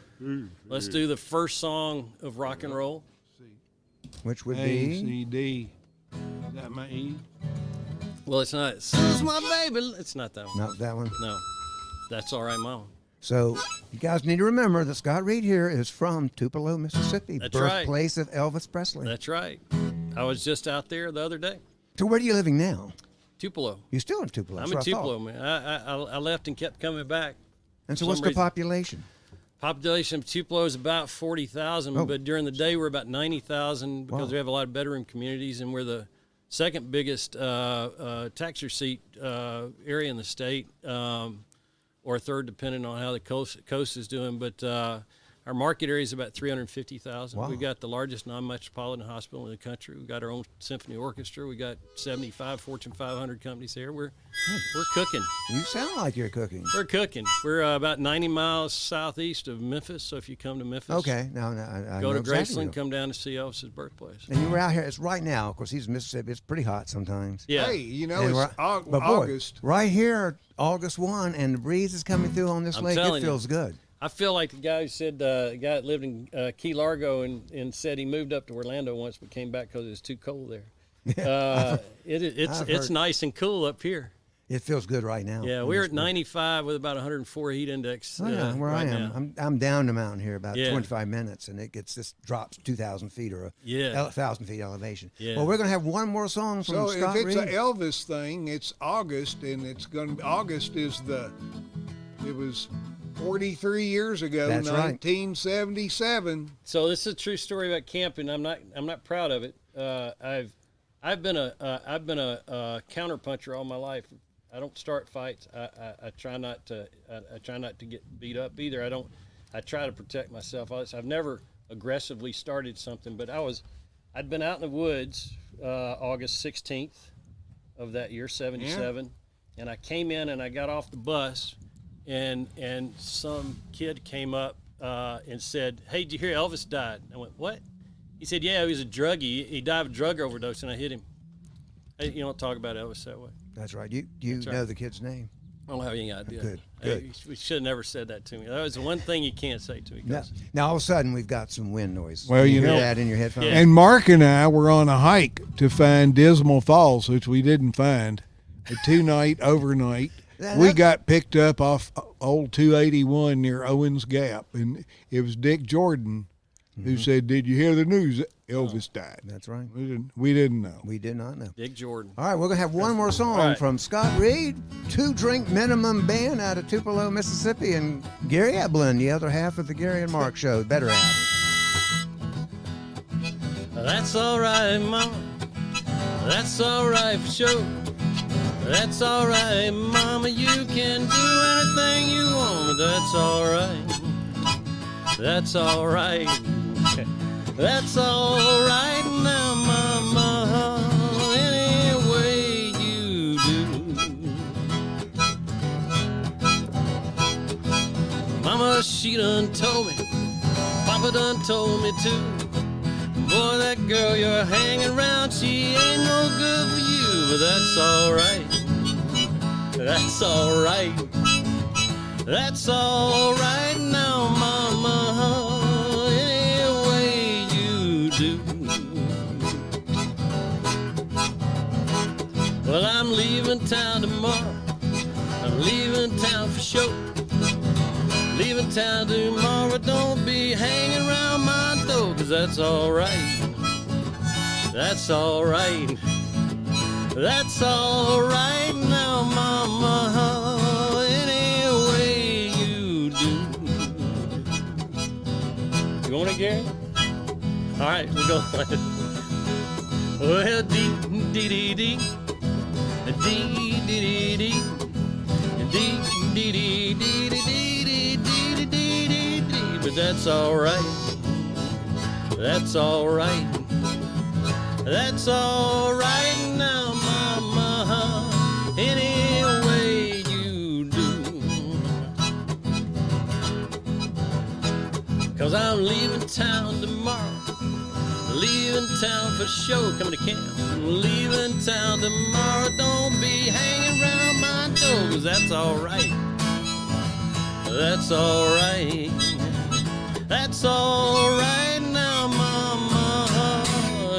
Let's do the first song of rock and roll. Which would A, be? C, D. Is that my E? Well, it's not. Sue's my baby. It's not that one. Not that one. No, that's all right, Mama. So you guys need to remember that Scott Reed here is from Tupelo, Mississippi, That's right. birthplace of Elvis Presley. That's right. I was just out there the other day. So where are you living now? Tupelo. You're still in Tupelo. I'm that's in what I Tupelo, thought. man. I left and kept coming back. And so For what's some the reason. population? Population of Tupelo is about 40,000, Oh. but during the day we're about 90,000 because Wow. we have a lot of bedroom communities, and we're the second biggest tax receipt area in the state, or third depending on how the coast is doing. But our market area is about 350,000. Wow. We've got the largest non-metropolitan hospital in the country. We've got our own symphony orchestra. We got 75 Fortune 500 companies here. We're cooking. You sound like you're cooking. We're cooking. We're about 90 miles southeast of Memphis. So if you come to Memphis, Okay. Now I go know to exactly Graceland, come down to see Elvis's birthplace. And you were out here. It's right now. Of course, he's in Mississippi. It's pretty hot sometimes. Yeah. Hey, you know, And it's but boy, August. right here, August 1, and the breeze is coming through on this I'm lake. It telling you. feels good. I feel like the guy who said the guy that lived in Key Largo and said he moved up to Orlando once but came back because it was too cold there. It's heard- nice and cool up here. It feels good right now. Yeah, we're at 95 with about 104 heat index. Oh, yeah, where right I am. now. I'm down the mountain here about Yeah. 25 minutes, and it drops 2,000 feet or Yeah. 1,000 feet elevation. Yeah. Well, we're going to have one more song from So Scott if it's Reed. an Elvis thing, it's August, and it's going to August is it was 43 years ago, That's right. 1977. So this is a true story about camping. I'm not proud of it. I've been a counterpuncher all my life. I don't start fights. I try not to. I try not to get beat up either. I try to protect myself. I've never aggressively started something, but I'd been out in the woods August 16th of that year, 77, and I came in and I got off the bus, and some kid came up and said, "Hey, did you hear Elvis died?" I went, "What?" He said, "Yeah, he was a druggie. He died of a drug overdose, and I hit him." Hey, you don't talk about Elvis that way. That's right. You That's know right. the kid's name. I don't have any idea. Good, Hey, good. we should have never said that to me. That was the one thing you can't say to me. 'Cause Now all of a sudden we've got some wind noise. Well, Can you hear know- that in your headphones. Yeah. And Mark and I were on a hike to find Dismal Falls, which we didn't find. A 2-night overnight. We got picked up off old 281 near Owens Gap, and it was Dick Jordan who said, "Did you hear the news? Elvis died." That's right. We didn't know. We did not know. Dick Jordan. All right, we're going to have one more song All right. from Scott Reed, 2-drink minimum band out of Tupelo, Mississippi, and Gary Eblin, the other half of the Gary and Mark show, better half. That's all right, Mama. That's all right for sure. That's all right, Mama. You can do anything you want, but that's all right. That's all right. That's all right now, Mama. Any way you do. Mama, she done told me. Papa done told me too. Boy, that girl you're hanging around, she ain't no good for you, but that's all right. That's all right. That's all right now, Mama. Any way you do. Well, I'm leaving town tomorrow. I'm leaving town for sure. Leaving town tomorrow, don't be hanging around my door, 'cause that's all right. That's all right. That's all right now, Mama. Any way you do. You want it, Gary? All right, we're going. Well, dee dee dee dee. dee dee dee dee dee dee dee dee dee dee dee. But that's all right. That's all right. That's all right now, Mama. Any way you do. 'Cause I'm leaving town tomorrow. Leaving town for sure. Coming to camp. Leaving town tomorrow. Don't be hanging around my door. 'Cause that's all right. That's all right. That's all right now, Mama.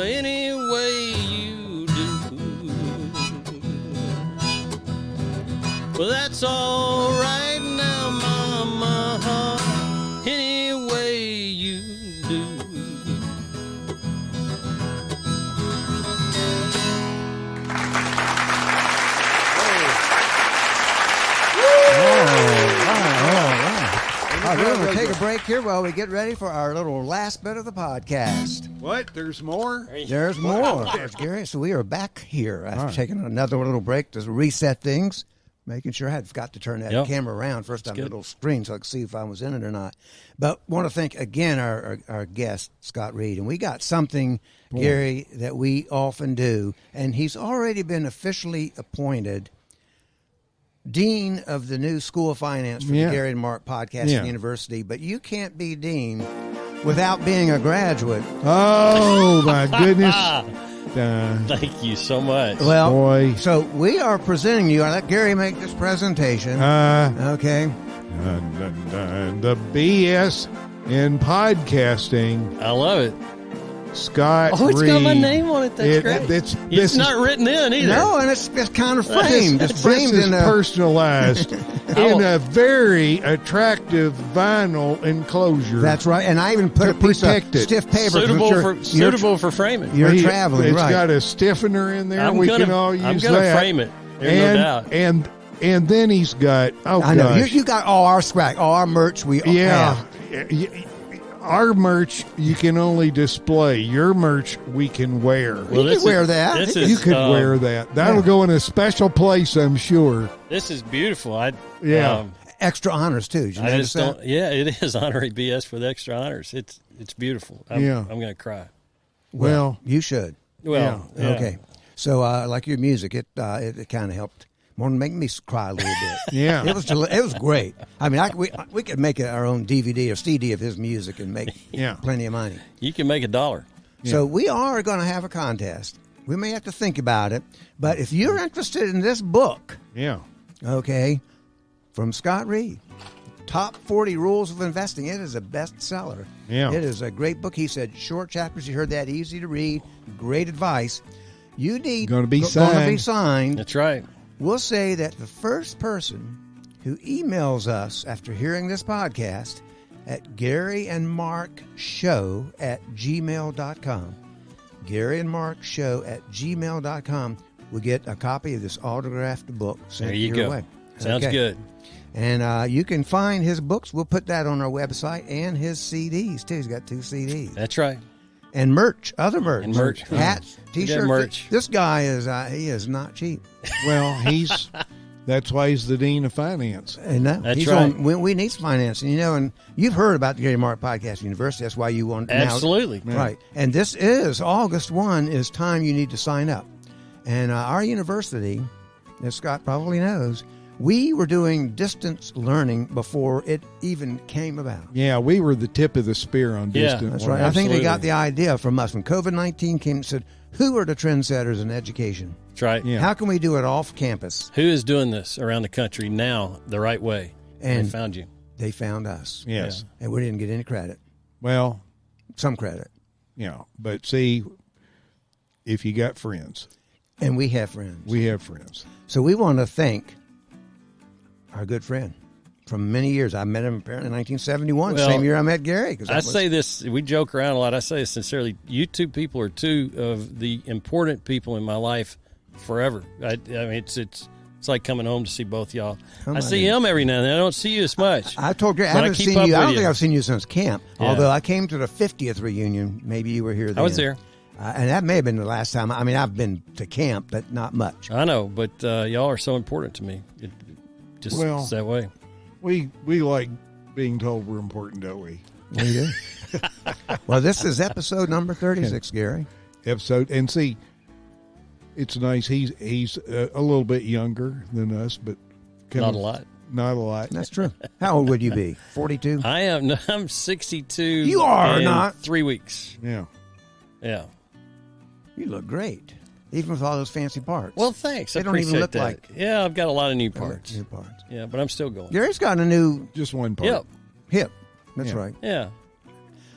Any way you do. Well, that's all right now, Mama. Any way you do. All right, we're going to take a break here while we get ready for our little last bit of the podcast. What? There's more? There's more. There's Gary. So we are back here after taking another little break to reset things, making sure I had forgot to turn that camera around first on the little screen so I could see if I was in it or not. But want to thank again our guest, Scott Reed. And we got something, Gary, that we often do. And he's already been officially appointed Dean of the new School of Finance for the Gary and Mark Podcasting University, but you can't be Dean without being a graduate. Oh, my goodness. Thank you so much. Well, so we are presenting you. I let Gary make this presentation. Okay. The BS in podcasting. I love it. Scott Oh, it's Reed. got my name on it. That's great. It's not written in either. No, and it's kind of framed. It's framed this is in a personalized in a very attractive vinyl enclosure. That's right. And I even put a piece of stiff paper. Suitable for framing. You're traveling, It's right. got a stiffener in there. I'm can all use that. I'm going to frame it. There's no doubt. And then he's got, I know. You got all our swag, all our merch. We have. Our merch you can only display. Your merch we can wear. Well, you can wear that. You could wear that. That'll go in a special place, I'm sure. This is beautiful. Extra honors too. Did you notice that? Yeah, it is honorary BS with extra honors. It's beautiful. I'm going to cry. Well, you should. Well, okay. So, like your music, it kind of helped. More than make me cry a little bit. Yeah, it was great. I mean, we could make our own DVD or CD of his music and make plenty of money. You can make $1. So we are going to have a contest. We may have to think about it, but if you're interested in this book, okay, from Scott Reed, Top 40 Rules of Investing, it is a bestseller. Yeah, it is a great book. He said short chapters. You heard that, easy to read, great advice. You need going to be signed. That's right. We'll say that the first person who emails us after hearing this podcast at GaryandMarkShow@gmail.com, GaryandMarkShow@gmail.com, will get a copy of this autographed book sent your way. Sounds good. And you can find his books. We'll put that on our website, and his CDs, too. He's got 2 CDs. That's right. And merch, other merch. And merch. Hats, T-shirts. Merch. This guy he is not cheap. Well, that's why he's the Dean of Finance. No, that's right. We need financing, and you've heard about the Gary Mark Podcast University. That's why you want absolutely right. And this is August 1 is time you need to sign up. And our university, as Scott probably knows, we were doing distance learning before it even came about. Yeah, we were the tip of the spear on distance that's learning. right. I think they got the idea from us when COVID-19 came and said, who are the trendsetters in education? That's right. Yeah. How can we do it off campus? Who is doing this around the country now the right way? And they found you. They found us. Yes. And we didn't get any credit. Well, some credit. But see, if you got friends. And we have friends. We have friends. So we want to thank our good friend from many years. I met him apparently in 1971, same year I met Gary. Say this, we joke around a lot. I say this sincerely. You two people are two of the important people in my life forever. I mean, it's like coming home to see both y'all. I see him every now and then. I don't see you as much. I told Gary, I haven't seen you. I don't think I've seen you since camp. Although I came to the 50th reunion. Maybe you were here then. I was there. And that may have been the last time. I mean, I've been to camp, but not much. I know, but y'all are so important to me. It's that way. We like being told we're important, don't we? We do. Well, this is episode number 36, Gary. And see, it's nice. He's a little bit younger than us, but Not a lot. Not a lot. That's true. How old would you be? 42? I am. I'm 62. You are not. 3 weeks. Yeah. Yeah. You look great, even with all those fancy parts. Well, thanks. They I don't even appreciate look that. like. Yeah, I've got a lot of new parts. New parts. Yeah, but I'm still going. Gary's got a new Just one part. hip. That's Yeah. right. Yeah.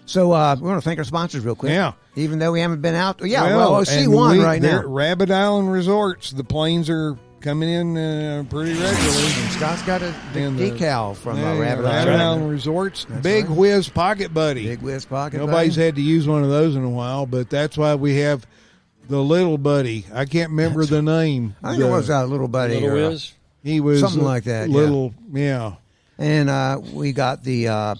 So we want to thank our sponsors real quick. Yeah. Even though we haven't been out. Yeah, well I see and one right now. Rabbit Island Resorts. The planes are coming in pretty regularly. And Scott's got a And decal from Rabbit Rabbit Island. Island Resorts. That's Big right. Whiz Pocket Buddy. Big Whiz Pocket Nobody's Buddy. had to use one of those in a while, but that's why we have the Little Buddy. I can't remember the name. I think it was Little Buddy. Little or, Whiz. He was something like that, yeah. Little, yeah. And we got the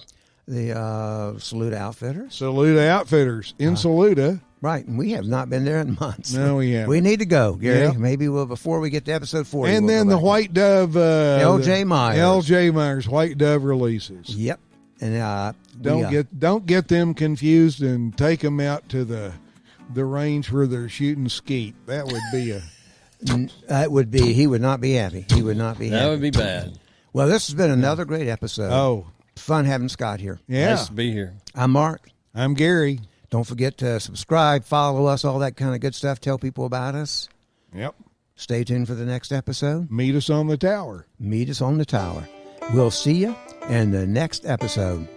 Saluda Outfitters. Saluda Outfitters in Saluda. Right, and we have not been there in months. No, we haven't. We need to go, Gary. Yeah. Maybe before we get to episode 40. And we'll then go the back. White Dove. L.J. Myers. L.J. Myers White Dove releases. Yep. And Don't get them confused and take them out to the range where they're shooting skeet. That would be a. That would be. He would not be happy. He would not be happy. That would be bad. Well, this has been another great episode. Oh, Fun having Scott here. yeah. Nice to be here. I'm Mark. I'm Gary. Don't forget to subscribe, follow us, all that kind of good stuff. Tell people about us. Yep. Stay tuned for the next episode. Meet us on the tower. Meet us on the tower. We'll see you in the next episode.